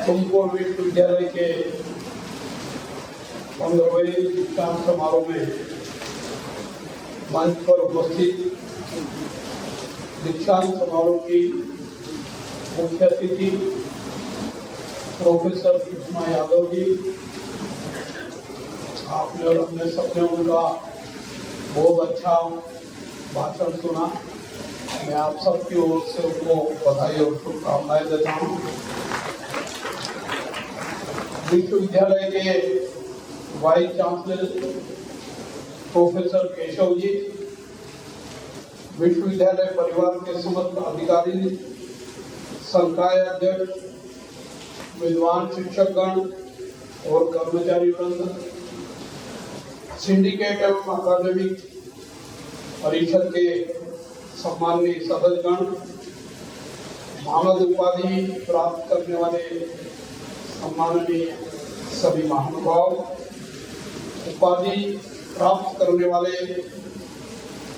तुमकुर विश्वविद्यालय के 15वें दीक्षांत समारोह में मंच पर उपस्थित दीक्षांत समारोह की मुख्य अतिथि प्रोफेसर सुषमा यादव जी, आपने और अपने सबने उनका बहुत अच्छा भाषण सुना। मैं आप सबकी ओर से उनको बधाई और शुभकामनाएं देता हूँ। विश्वविद्यालय के vice chancellor professor Keshav ji, विश्वविद्यालय परिवार के समस्त अधिकारी, संकाय अध्यक्ष, विद्वान शिक्षकगण और कर्मचारी वृंद, सिंडिकेट एवं अकादमिक परिषद के सम्माननीय सदस्यगण, मानद उपाधि प्राप्त करने वाले सम्माननीय सभी महानुभाव, उपाधि प्राप्त करने वाले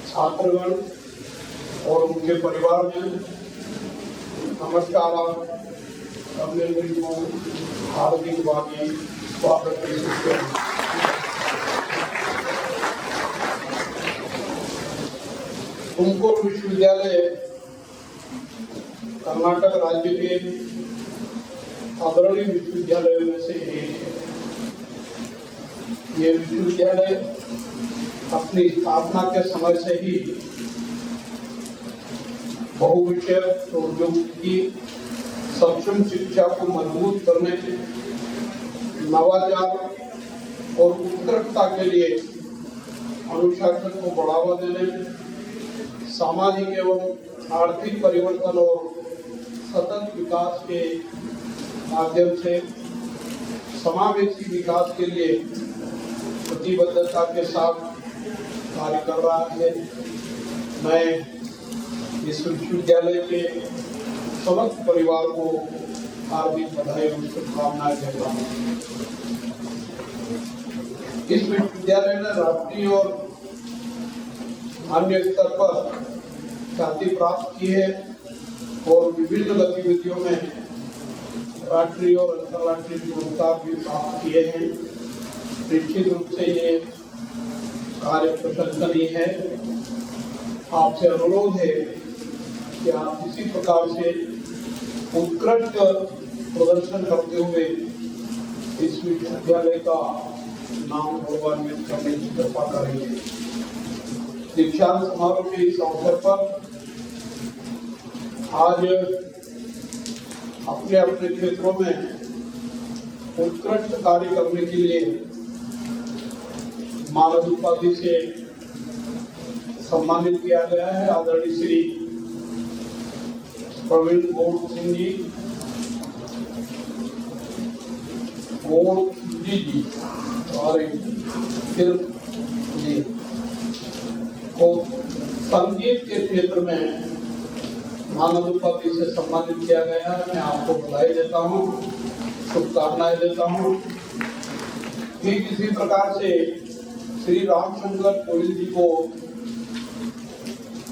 छात्रगण और उनके परिवार में नमस्कार करने को हार्दिक वादी स्वागत करते हैं। तुमकुर विश्वविद्यालय कर्नाटक राज्य के अग्रणी विश्वविद्यालयों में से एक है। ये विश्वविद्यालय अपनी स्थापना के समय से ही बहुविषय प्रौद्योगिकी, सक्षम शिक्षा को मजबूत करने, नवाचार और उत्कृष्टता के लिए अनुशासन को बढ़ावा देने, सामाजिक एवं आर्थिक परिवर्तन और सतत विकास के माध्यम से समावेशी विकास के लिए प्रतिबद्धता के साथ कार्य कर रहा है। मैं इस विश्वविद्यालय के समस्त परिवार को हार्दिक बधाई और शुभकामनाएं देता हूँ। इस विश्वविद्यालय ने राष्ट्रीय और अन्य स्तर पर ख्याति प्राप्त की है और विभिन्न गतिविधियों में राष्ट्रीय और अंतर्राष्ट्रीय पुरस्कार भी प्राप्त किए हैं। निश्चित रूप से ये कार्य प्रशंसनीय है। आपसे अनुरोध है कि आप इसी प्रकार से उत्कृष्ट प्रदर्शन करते हुए इस विश्वविद्यालय का नाम गौरवान्वित करने की कृपा करेंगे। दीक्षांत समारोह के इस अवसर पर आज अपने अपने क्षेत्रों में उत्कृष्ट कार्य करने के लिए मानद उपाधि से सम्मानित किया गया है। आदरणीय श्री प्रवीण गौड़ सिंह जी, और फिर जी को संगीत के क्षेत्र में मानद उपाधि से सम्मानित किया गया है। मैं आपको बधाई देता हूँ, शुभकामनाएं देता हूँ। ठीक इसी प्रकार से श्री रामशंकर कोयल जी को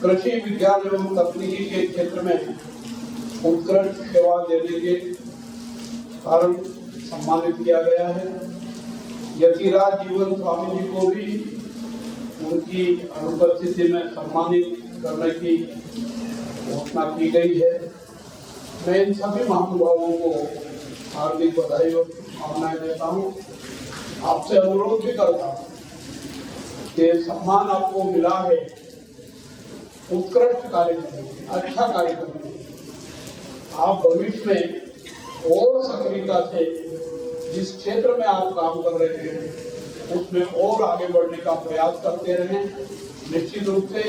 कृषि विज्ञान एवं तकनीकी के क्षेत्र में उत्कृष्ट सेवा देने के कारण सम्मानित किया गया है। यतिराज जीवन स्वामी जी को भी उनकी अनुपस्थिति में सम्मानित करने की घोषणा की गई है। मैं इन सभी महानुभावों को हार्दिक बधाई और शुभकामनाएं देता हूँ। आपसे अनुरोध भी करता हूँ कि सम्मान आपको मिला है उत्कृष्ट कार्य करने, अच्छा कार्य करने। आप भविष्य में और सक्रियता से जिस क्षेत्र में आप काम कर रहे हैं उसमें और आगे बढ़ने का प्रयास करते रहें। निश्चित रूप से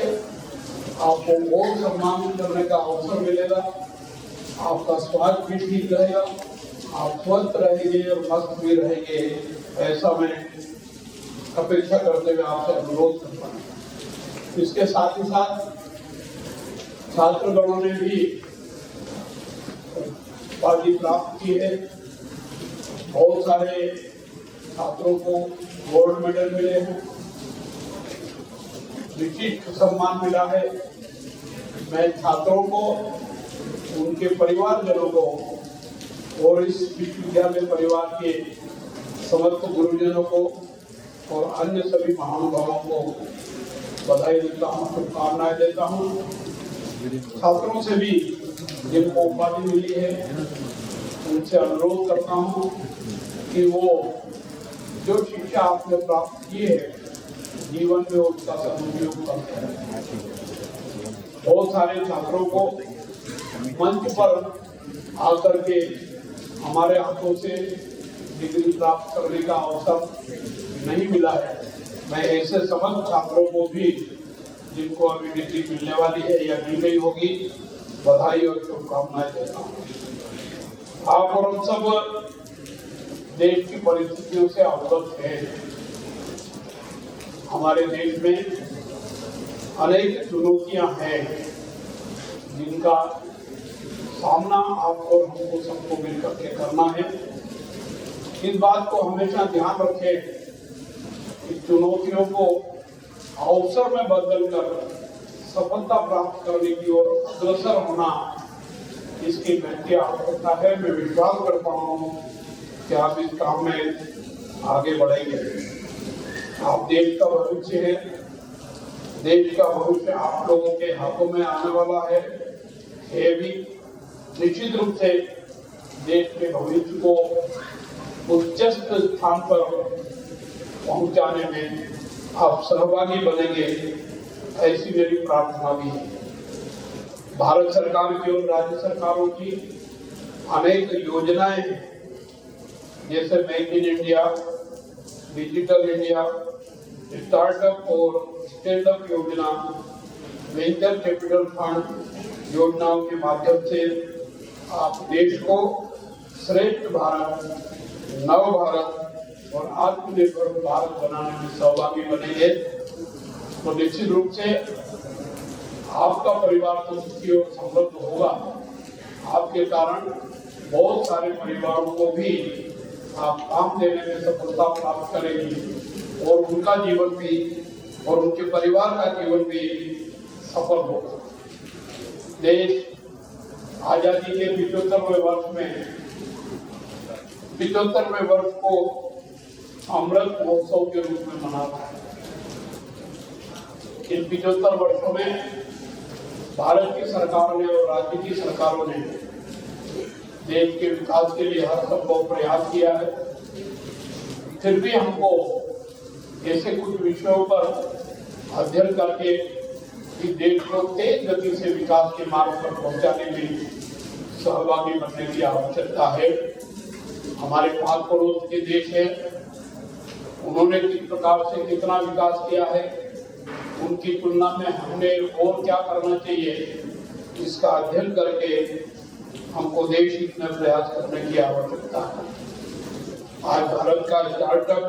आपको और सम्मान करने का अवसर मिलेगा। आपका स्वास्थ्य भी ठीक रहेगा, आप स्वस्थ रहेंगे और मस्त भी रहेंगे, ऐसा मैं अपेक्षा करते हुए आपसे अनुरोध करता हूँ। इसके साथ ही साथ छात्रगणों ने भी उपाधि प्राप्त की है। बहुत सारे छात्रों को गोल्ड मेडल मिले हैं, विशिष्ट सम्मान मिला है। मैं छात्रों को, उनके परिवारजनों को और इस विश्वविद्यालय परिवार के समस्त गुरुजनों को और अन्य सभी महानुभावों को बधाई देता हूँ, शुभकामनाएं देता हूँ। छात्रों से भी जिनको उपाधि मिली है उनसे अनुरोध करता हूँ कि वो जो शिक्षा आपने प्राप्त की है जीवन में उसका सदुपयोग करते हैं। बहुत सारे छात्रों को मंच पर आकर के हमारे हाथों से डिग्री प्राप्त करने का अवसर नहीं मिला है। मैं ऐसे समस्त छात्रों को भी जिनको अभी डिग्री मिलने वाली है या मिल गई होगी बधाई और शुभकामनाएं देता हूँ। आप और हम सब देश की परिस्थितियों से अवगत हैं। हमारे देश में अनेक चुनौतियां हैं जिनका सामना आपको और हमको सबको मिलकर के करना है। इस बात को हमेशा ध्यान रखें कि चुनौतियों को अवसर में बदलकर सफलता प्राप्त करने की ओर अग्रसर होना इसकी महती आवश्यकता है। मैं विश्वास करता हूँ कि आप इस काम में आगे बढ़ेंगे। आप देश का भविष्य है, देश का भविष्य आप लोगों के हाथों में आने वाला है भी। निश्चित रूप से देश के भविष्य को उच्चस्थ स्थान पर पहुंचाने में आप सहभागी बनेंगे, ऐसी मेरी प्रार्थना भी है। भारत सरकार की और राज्य सरकारों की अनेक योजनाएं हैं, जैसे make in India, digital India, startup और स्टैंड अप योजना, वेंचर कैपिटल फंड योजनाओं के माध्यम से आप देश को श्रेष्ठ भारत, नव भारत और आत्मनिर्भर भारत बनाने में सहभागी बनेंगे। तो निश्चित रूप से आपका परिवार तो सुखी और समृद्ध होगा। आपके कारण बहुत सारे परिवारों को भी आप काम देने में सफलता प्राप्त करेंगी और उनका जीवन भी और उनके परिवार का जीवन भी सफल होगा। देश आजादी के 75वें वर्ष में 75वें वर्ष को अमृत महोत्सव के रूप में मना रहा है। इन 75 वर्षों में भारत की सरकार ने और राज्य की सरकारों ने देश के विकास के लिए हर संभव प्रयास किया है। फिर भी हमको ऐसे कुछ विषयों पर अध्ययन करके कि देश को तेज गति से विकास के मार्ग पर पहुंचाने में सहभागी बनने की आवश्यकता है। हमारे पास पड़ोस के देश है, उन्होंने किस प्रकार से कितना विकास किया है, उनकी तुलना में हमने और क्या करना चाहिए, इसका अध्ययन करके हमको देश हित में प्रयास करने की आवश्यकता है। आज भारत का स्टार्टअप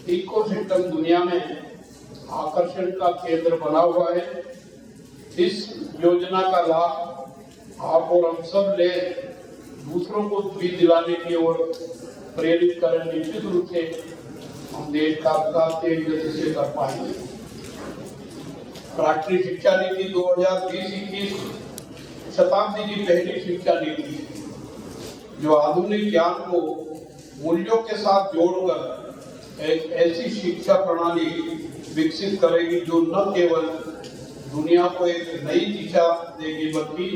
इकोसिस्टम दुनिया में आकर्षण का केंद्र बना हुआ है। इस योजना का लाभ आप और हम सब ले दूसरों को भी दिलाने की ओर प्रेरित करें। निश्चित रूप से हम देश का विकास तेज गति से कर पाएंगे। राष्ट्रीय शिक्षा नीति 2020-21 शताब्दी की पहली शिक्षा नीति जो आधुनिक ज्ञान को मूल्यों के साथ जोड़कर एक ऐसी शिक्षा प्रणाली विकसित करेगी जो न केवल दुनिया को एक नई दिशा देगी बल्कि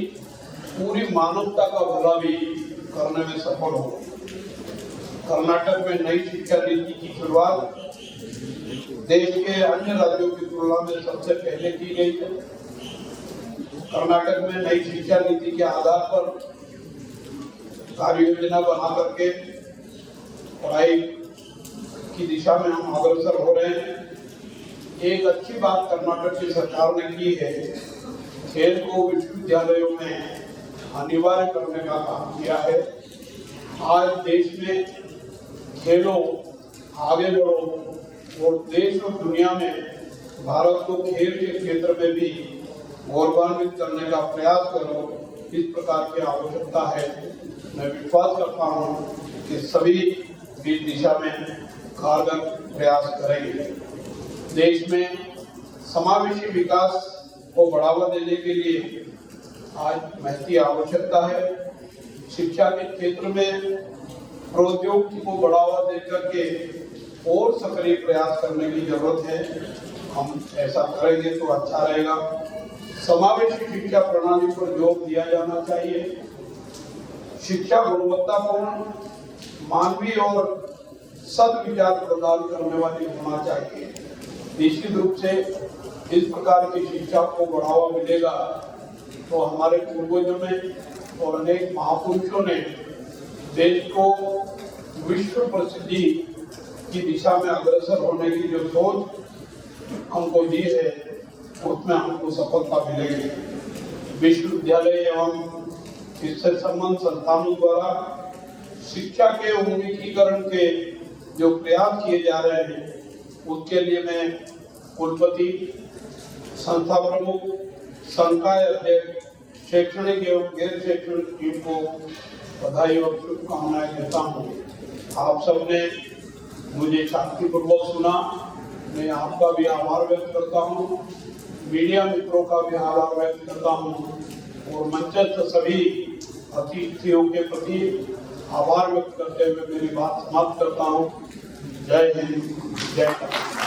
पूरी मानवता का भला भी करने में सफल होगी। कर्नाटक में नई शिक्षा नीति की शुरुआत देश के अन्य राज्यों की तुलना में सबसे पहले की गई है। कर्नाटक में नई शिक्षा नीति के आधार पर कार्य योजना बना करके पढ़ाई की दिशा में हम अग्रसर हो रहे हैं। एक अच्छी बात कर्नाटक की सरकार ने की है, खेल को विश्वविद्यालयों में अनिवार्य करने का काम किया है। आज देश में खेलो, आगे बढ़ो और देश और दुनिया में भारत को खेल के क्षेत्र में भी गौरवान्वित करने का प्रयास करो, इस प्रकार की आवश्यकता है। मैं विश्वास करता हूँ कि सभी इस दिशा में कारगर प्रयास करेंगे। देश में समावेशी विकास को बढ़ावा देने के लिए आज महती आवश्यकता है। शिक्षा के क्षेत्र में प्रौद्योगिकी को बढ़ावा देकर के और सक्रिय प्रयास करने की जरूरत है। हम ऐसा करेंगे तो अच्छा रहेगा। समावेशी शिक्षा प्रणाली पर जोर दिया जाना चाहिए। शिक्षा गुणवत्तापूर्ण, मानवीय और सद्विचार प्रदान करने वाली होना चाहिए। निश्चित रूप से इस प्रकार की शिक्षा को बढ़ावा मिलेगा तो हमारे पूर्वजों ने और अनेक महापुरुषों ने देश को विश्व प्रसिद्धि की दिशा में अग्रसर होने की जो सोच हमको दी है उसमें हमको सफलता मिलेगी। विश्वविद्यालय एवं इससे संबंध संस्थानों द्वारा शिक्षा के उन्मुखीकरण के जो प्रयास किए जा रहे हैं उसके लिए मैं कुलपति, संस्था प्रमुख, संकाय अध्यक्ष, शैक्षणिक एवं गैर शैक्षणिक टीम को बधाई और शुभकामनाएं देता हूँ। आप सबने मुझे शांतिपूर्वक सुना, मैं आपका भी आभार व्यक्त करता हूँ। मीडिया मित्रों का भी आभार व्यक्त करता हूँ और मंचस्थ सभी अतिथियों के प्रति आभार व्यक्त करते हुए मेरी बात समाप्त करता हूँ। जय हिंद, जय भारत।